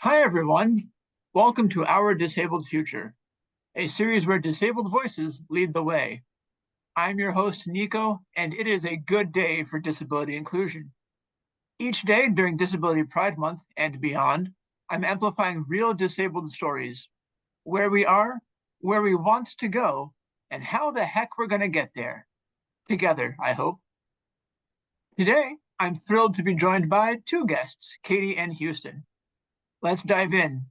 Hi, everyone. Welcome to Our Disabled Future, a series where disabled voices lead the way. I'm your host, Nico, and it is a good day for disability inclusion. Each day during Disability Pride Month and beyond, I'm amplifying real disabled stories, where we are, where we want to go, and how the heck we're going to get there. Together, I hope. Today, I'm thrilled to be joined by two guests, Katie and Houston. Let's dive in.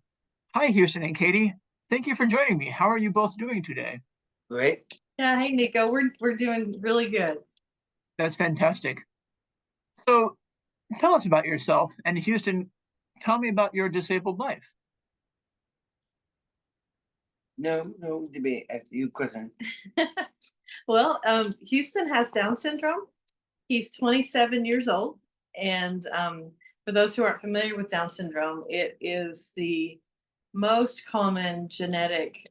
Hi, Houston and Katie. Thank you for joining me. How are you both doing today? Great. Yeah, hey Nico, we're doing really good. That's fantastic. So tell us about yourself. And Houston, tell me about your disabled life. No debate. Ask you question. Well, Houston has Down syndrome. He's 27 years old, and for those who aren't familiar with Down syndrome, it is the most common genetic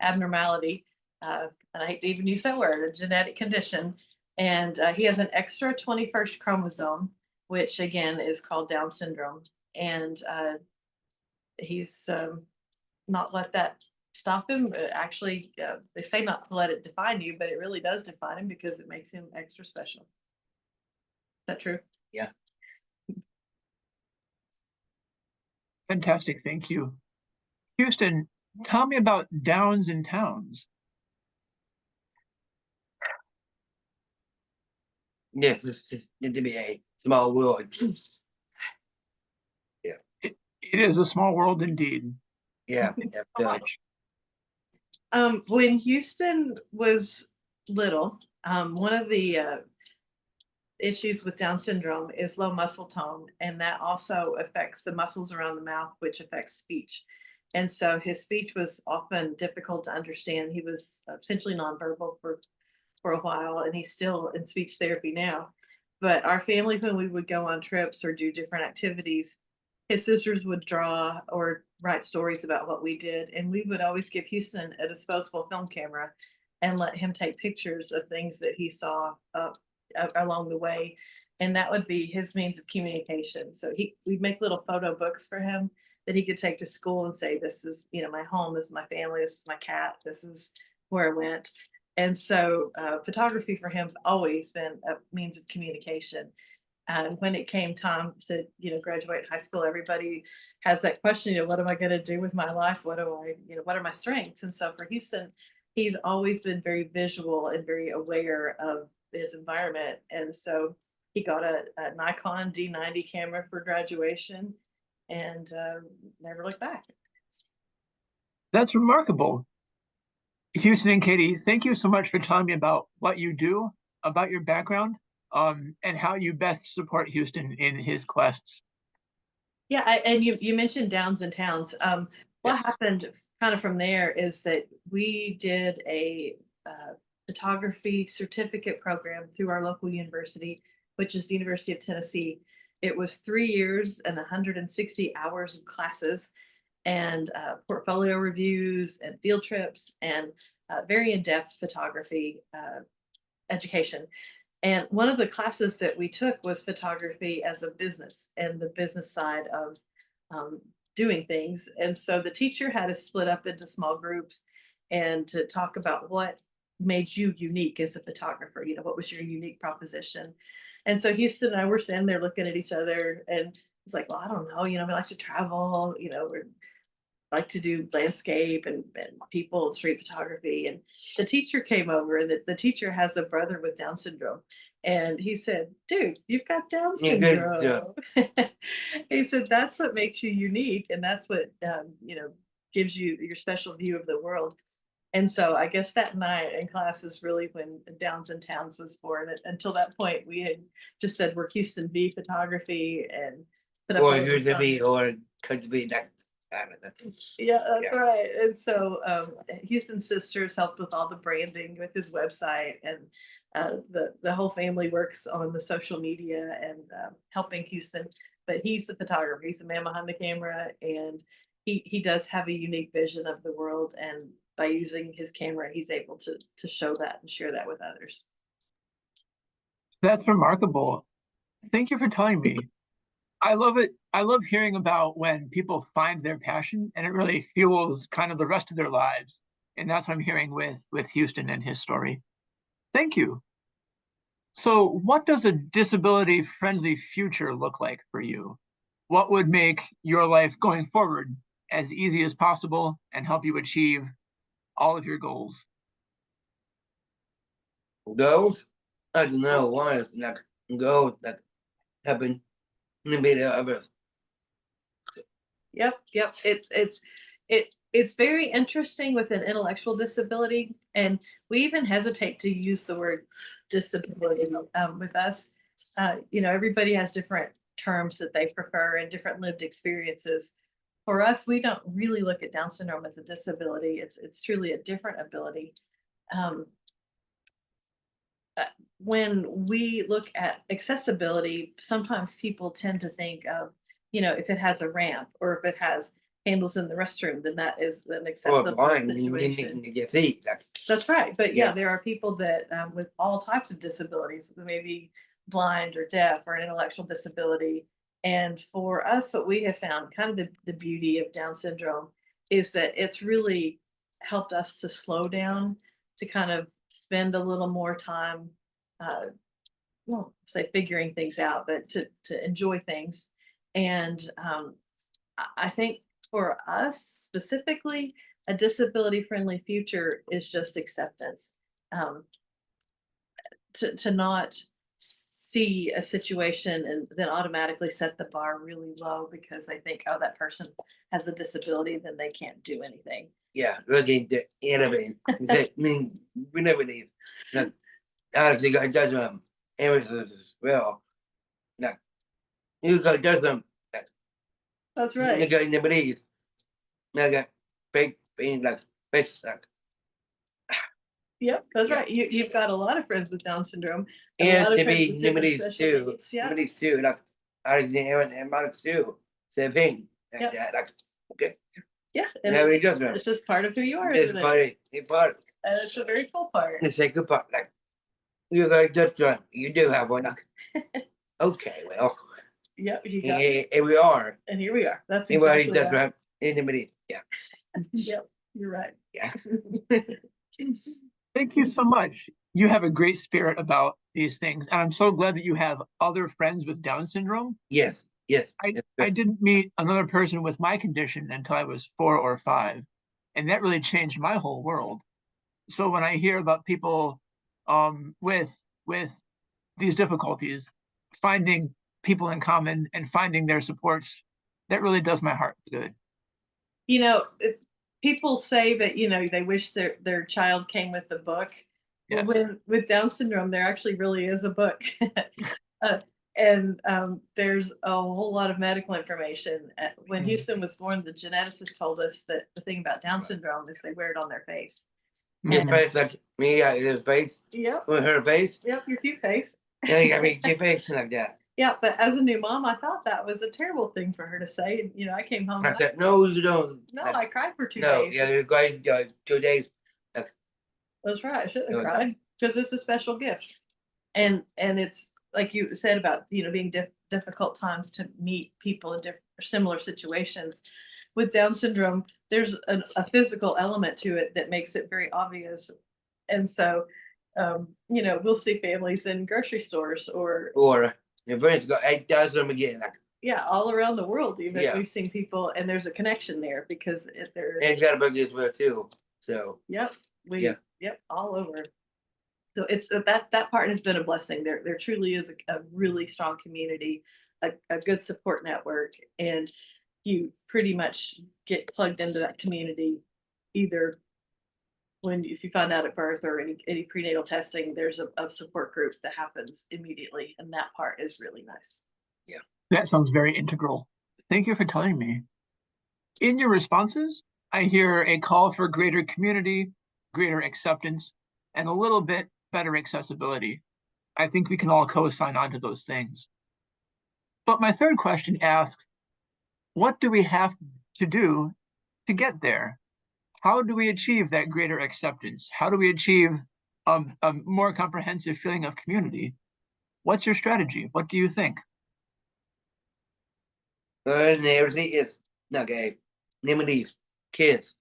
abnormality, and I hate to even use that word, a genetic condition. And he has an extra 21st chromosome, which again is called Down syndrome. And he's not let that stop him. Actually, they say not to let it define you, but it really does define him because it makes him extra special. Is that true? Yeah. Fantastic. Thank you. Houston, tell me about Downs and Towns. Yes, it's to be a small world. It is a small world indeed. Yeah. Thank you Yeah. so much. When Houston was little, one of the issues with Down syndrome is low muscle tone, and that also affects the muscles around the mouth, which affects speech. And so his speech was often difficult to understand. He was essentially nonverbal for a while, and he's still in speech therapy now. But our family, when we would go on trips or do different activities, his sisters would draw or write stories about what we did, and we would always give Houston a disposable film camera and let him take pictures of things that he saw along the way, and that would be his means of communication. So we'd make little photo books for him that he could take to school and say, "This is my home. This is my family. This is my cat. This is where I went." And so photography for him's always been a means of communication. And when it came time to, graduate high school, everybody has that question, what am I going to do with my life? What are my strengths? And so for Houston, he's always been very visual and very aware of his environment. And so he got a Nikon D90 camera for graduation and never looked back. That's remarkable. Houston and Katie, thank you so much for telling me about what you do, about your background, and how you best support Houston in his quests. Yeah, and you mentioned Downs and Towns. What Yes. happened kind of from there is that we did a photography certificate program through our local university, which is the University of Tennessee. It was 3 years and 160 hours of classes and portfolio reviews and field trips and very in-depth photography education. And one of the classes that we took was photography as a business and the business side of um, doing things. And so the teacher had us split up into small groups and to talk about what made you unique as a photographer. What was your unique proposition? And so Houston and I were standing there looking at each other, and it's like, well, I don't know. We like to travel. We're like to do landscape and people and street photography. And the teacher came over, and the teacher has a brother with Down syndrome. And he said, "Dude, you've got Down Yeah, good. Yeah. syndrome." He said, "That's what makes you unique. And that's what, gives you your special view of the world." And so I guess that night in class is really when Downs and Towns was born. Until that point, we had just said we're Houston V Photography and put up Or a little you to sign. be or could be that. I don't know. Yeah, that's Yeah. right. And so Houston's sisters helped with all the branding with his website, and the whole family works on the social media and helping Houston. But he's the photographer. He's the man behind the camera, and he does have a unique vision of the world. And by using his camera, he's able to show that and share that with others. That's remarkable. Thank you for telling me. I love it. I love hearing about when people find their passion and it really fuels kind of the rest of their lives. And that's what I'm hearing with Houston and his story. Thank you. So what does a disability friendly future look like for you? What would make your life going forward as easy as possible and help you achieve all of your goals? Goals? I don't know. One is like goals that happen maybe the others. Yep, yep. It's very interesting with an intellectual disability, and we even hesitate to use the word disability with us. Everybody has different terms that they prefer and different lived experiences. For us, we don't really look at Down syndrome as a disability. It's truly a different ability. Um, when we look at accessibility, sometimes people tend to think of, if it has a ramp or if it has handles in the restroom, then that is an Or accessible blind, you situation. need to get feet. Like, That's right. But yeah, Yeah. there are people that with all types of disabilities, maybe blind or deaf or an intellectual disability. And for us, what we have found, kind of the beauty of Down syndrome, is that it's really helped us to slow down, to kind of spend a little more time, uh, well, say figuring things out, but to enjoy things. And I think for us specifically, a disability friendly future is just acceptance. Um, to not see a situation and then automatically set the bar really low because they think, oh, that person has a disability, then they can't do anything. yeah, looking to innovate. I mean, we never need. Like, honestly, God does areas as well. Like, you got does like, That's you right. got nobody's. Like, fake being like, face like, Yep, that's Yeah. right. You've got a lot of friends with Down syndrome. And a and lot of to friends be with different nobody's special too. needs. Yeah. Nobody's too. Like, I was Aaron and Mark too. Same thing. Like Yep. that. Like, okay. Yeah. And Now he does it's just part of who you are, This isn't it? part, And it's a very cool part. the second part, like, you got just one. You do have one. Like, okay, well, Yep, you got here we are. and here we are. That's Anybody exactly does right. right. Anybody, yeah. Yep, you're right. Yeah. Thank you so much. You have a great spirit about these things. And I'm so glad that you have other friends with Down syndrome. Yes, yes. I, that's I good. didn't meet another person with my condition until I was 4 or 5. And that really changed my whole world. So when I hear about people with these difficulties, finding people in common and finding their supports, that really does my heart good. People say that, they wish their child came with the book. Well, Yes. with Down syndrome, there actually really is a book. uh, and there's a whole lot of medical information. When Houston was born, the geneticist told us that the thing about Down syndrome is they wear it on their face. His Mhm. face like me, his face, Yep, with her face. yep, your cute face. Yeah, I mean, your face like that. Yeah, but as a new mom, I thought that was a terrible thing for her to say. And, I came home I and said, no, you don't. no, Like, I cried for 2 no, days. yeah, you're going 2 days. That's right. I shouldn't have No, cried because it's a special gift. And it's like you said about, being difficult times to meet people in different similar situations. With Down syndrome, there's a physical element to it that makes it very obvious. And so, we'll see families in grocery stores Or your friends go, hey, does them again. Like, yeah, all around the world. Even Yeah. we've seen people, and there's a connection there because there. and got a bug as well, too. So, Yep, Yeah. yep, all over. So it's that part has been a blessing. There truly is a really strong community, a good support network, and you pretty much get plugged into that community either if you find out at birth or any prenatal testing. There's a support group that happens immediately, and that part is really nice. That sounds very integral. Thank you for telling me. In your responses, I hear a call for greater community, greater acceptance, and a little bit better accessibility. I think we can all co-sign on to those things. But my third question asks, what do we have to do to get there? How do we achieve that greater acceptance? How do we achieve a more comprehensive feeling of community? What's your strategy? What do you think? And everything is like a name of these kids.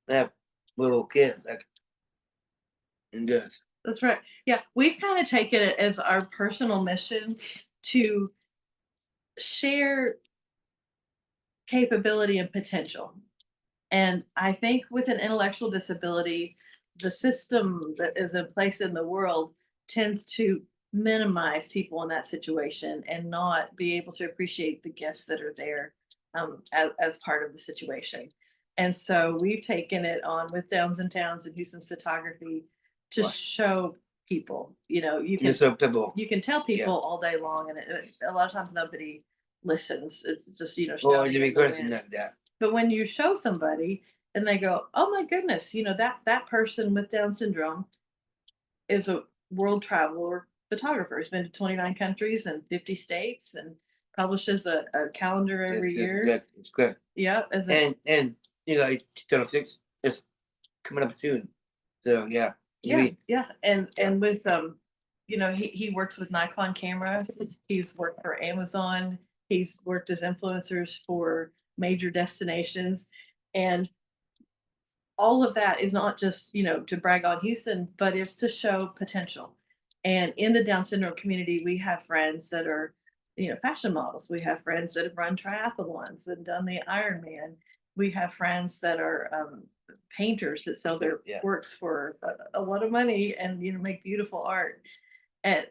They have little kids like and just That's right. Yeah, we've kind of taken it as our personal mission to share capability and potential. And I think with an intellectual disability, the system that is in place in the world tends to minimize people in that situation and not be able to appreciate the gifts that are there as part of the situation. And so we've taken it on with Downs and Towns and Houston's photography to Right. show people, you can you're so people. you can tell Yeah. people all day long, and a lot of times nobody listens. It's just Or shouting to be in the person wind. like that. But when you show somebody and they go, "Oh my goodness, that person with Down syndrome is a world traveler photographer. He's been to 29 countries and 50 states and publishes a calendar every It's year." good. It's good. Yeah, as a And Channel 6 is coming up soon. So yeah. yeah, Maybe yeah. And with he works with Nikon cameras. He's worked for Amazon. He's worked as influencers for major destinations. And all of that is not just to brag on Houston, but it's to show potential. And in the Down syndrome community, we have friends that are fashion models. We have friends that have run triathlons and done the Ironman. We have friends that are painters that sell their Yeah. works for a lot of money and make beautiful art. And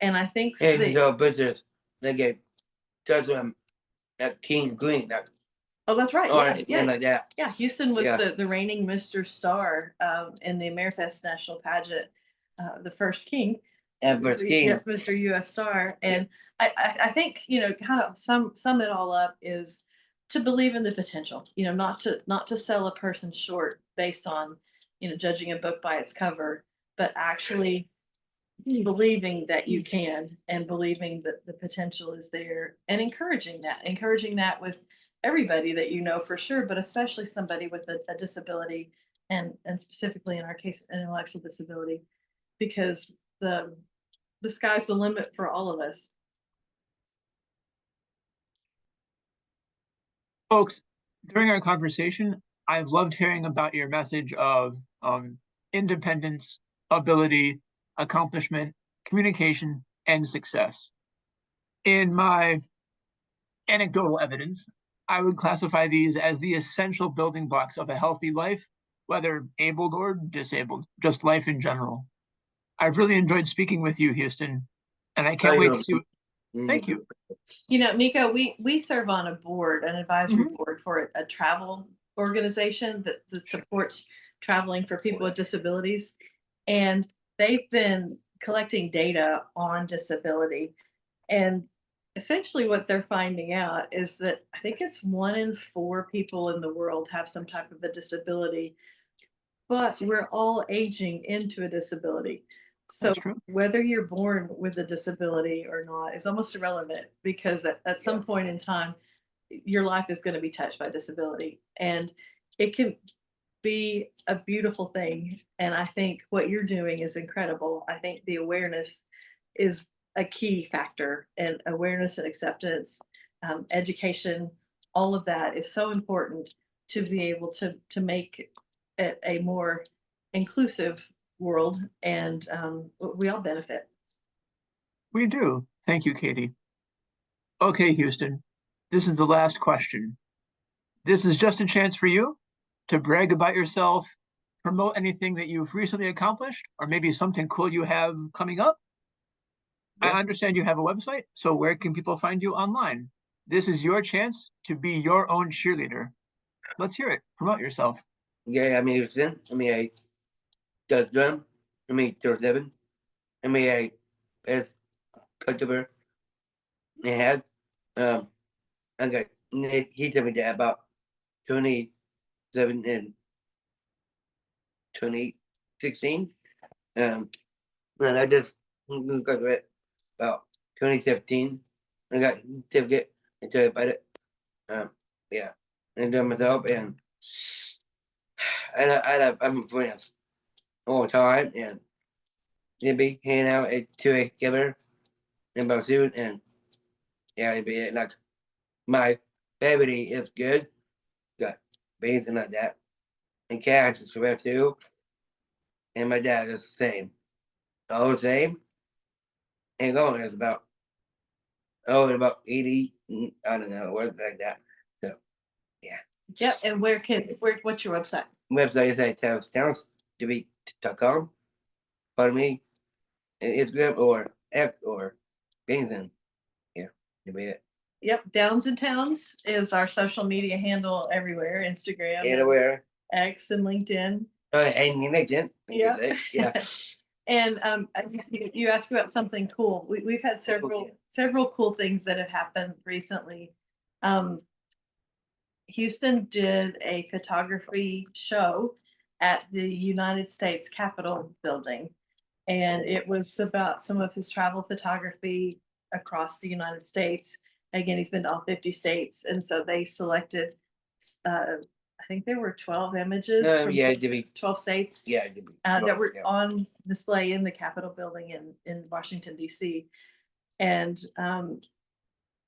I think and so business they get touch them that King Green that oh, that's right. or Yeah, anything yeah. like that. Yeah, Houston was Yeah. the reigning Mr. Star in the Amerifest National Pageant, the first king, And for skiing. yeah, Mr. U.S. Star. And I think kind of sum it all up is to believe in the potential. Not to sell a person short based on judging a book by its cover, but actually believing that you can and believing that the potential is there and encouraging that with everybody that for sure, but especially somebody with a disability and specifically in our case an intellectual disability, because the sky's the limit for all of us. Folks, during our conversation, I've loved hearing about your message of independence, ability, accomplishment, communication, and success. In my anecdotal evidence, I would classify these as the essential building blocks of a healthy life, whether abled or disabled, just life in general. I've really enjoyed speaking with you, Houston, and I can't wait to see. Thank you. Nico, we serve on a board, an advisory Mhm. board for a travel organization that supports traveling for people with disabilities. And they've been collecting data on disability. And essentially what they're finding out is that I think it's 1 in 4 people in the world have some type of a disability, but we're all aging into a disability. So That's true. whether you're born with a disability or not is almost irrelevant, because at some point in time, your life is going to be touched by disability, and it can be a beautiful thing. And I think what you're doing is incredible. I think the awareness is a key factor, and awareness and acceptance, education, all of that is so important to be able to make it a more inclusive world, and we all benefit. We do. Thank you, Katie. Okay, Houston, this is the last question. This is just a chance for you to brag about yourself, promote anything that you've recently accomplished, or maybe something cool you have coming up. Yeah. I understand you have a website, so where can people find you online? This is your chance to be your own cheerleader. Let's hear it. Promote yourself. Yeah, Houston. I does drum. 37. I as customer they had I got he told me that about 27 and 2016. And I just graduated about 2017. I got certificate and tell you about it. Yeah, and done myself and I'm friends all the time and they'd be hanging out at 2 together and about soon and yeah, it'd be like My family is good. Got beans and like that. And cats is rare too. And my dad is the same. All the same. And going is about about 80. I don't know, what like that. So Yep, and what's your website? website is at towns.com. Pardon me. And Instagram or X or Beanson. Yeah, that'll be it. Yep, Downs and Towns is our social media handle everywhere, Instagram, and Anywhere. X, and LinkedIn. And you mentioned. Yeah. Yeah. And you asked about something cool. We've had several cool things that have happened recently. Houston did a photography show at the United States Capitol building, and it was about some of his travel photography across the United States. Again, he's been to all 50 states, and so they selected, I think there were 12 images from Yeah, it'd be 12 states yeah, it'd be that were yeah. on display in the Capitol building in Washington, D.C. And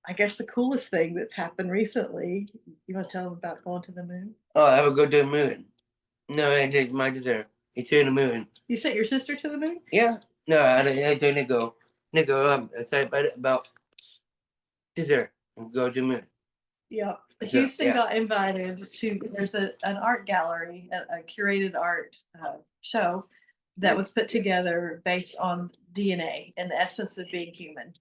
I guess the coolest thing that's happened recently, you want to tell them about going to the moon? Oh, I would go to the moon. No, I did my sister. He to the moon. You sent your sister to the moon? Yeah. No, I told Nico. I said about sister and go to the moon. Yeah. Yeah, Houston yeah. got invited to, there's an art gallery, a curated art show that was put together based on DNA and the essence of being human.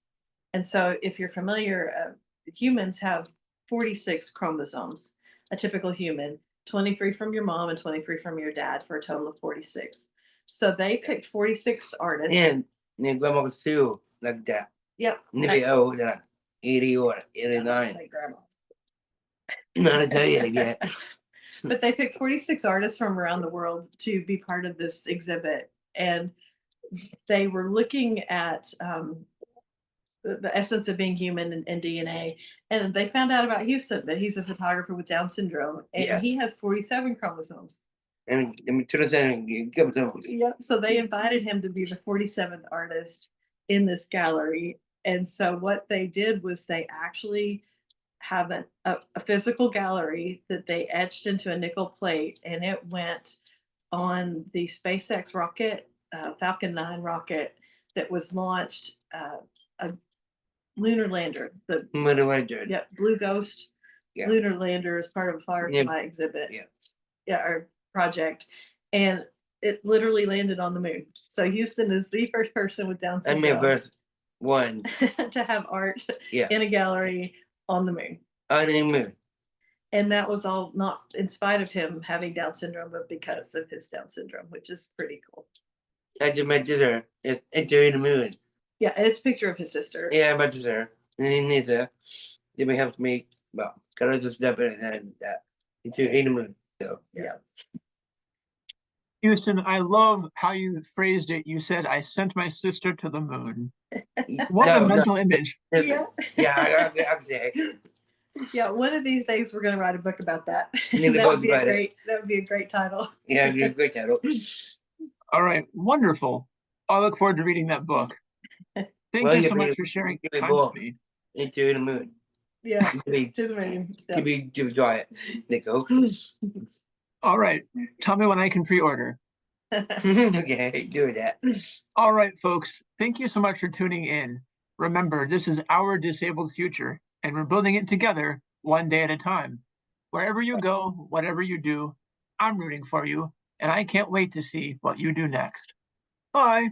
And so if you're familiar, humans have 46 chromosomes, a typical human, 23 from your mom and 23 from your dad for a total of 46. So they picked 46 artists. And then grandma was too like that. Yep. Maybe old 80 or 89. Say grandma. Not to tell you yet. But they picked 46 artists from around the world to be part of this exhibit. And they were looking at the essence of being human and DNA. And they found out about Houston, that he's a photographer with Down syndrome. And Yes. he has 47 chromosomes. And to the center, give them to Yep. So they invited him to be the 47th artist in this gallery. And so what they did was they actually have a physical gallery that they etched into a nickel plate, and it went on the SpaceX rocket, Falcon 9 rocket that was launched, a lunar lander, the Blue Ghost Yeah. lunar lander is part of a Firefly exhibit. Yeah. Our project, and it literally landed on the moon. So Houston is the first person with Down I mean, syndrome verse 1 to have art Yeah. in a gallery on the moon. on the moon. And that was all not in spite of him having Down syndrome, but because of his Down syndrome, which is pretty cool. I just met sister. It's entering the moon. Yeah, and it's a picture of his sister. Yeah, my sister. And he needs to. They may help me. Well, can I just step in and that into the moon? So Yeah. Houston, I love how you phrased it. You said, I sent my sister to the moon. What a mental image. Yeah. Yeah, I can say. Yeah, one of these days we're gonna write a book about that. Need a That book would be a about it. great, that would be a great title. Yeah, you're a great title. All right, wonderful. I look forward to reading that book. Thank Well, you you so read much it- for sharing you read time book. with me. Into the moon. Yeah, To be to the moon. to be to try it, Nico. All right, tell me when I can pre-order. Okay, do that. All right, folks, thank you so much for tuning in. Remember, this is our disabled future, and we're building it together one day at a time. Wherever you go, whatever you do, I'm rooting for you, and I can't wait to see what you do next. Bye.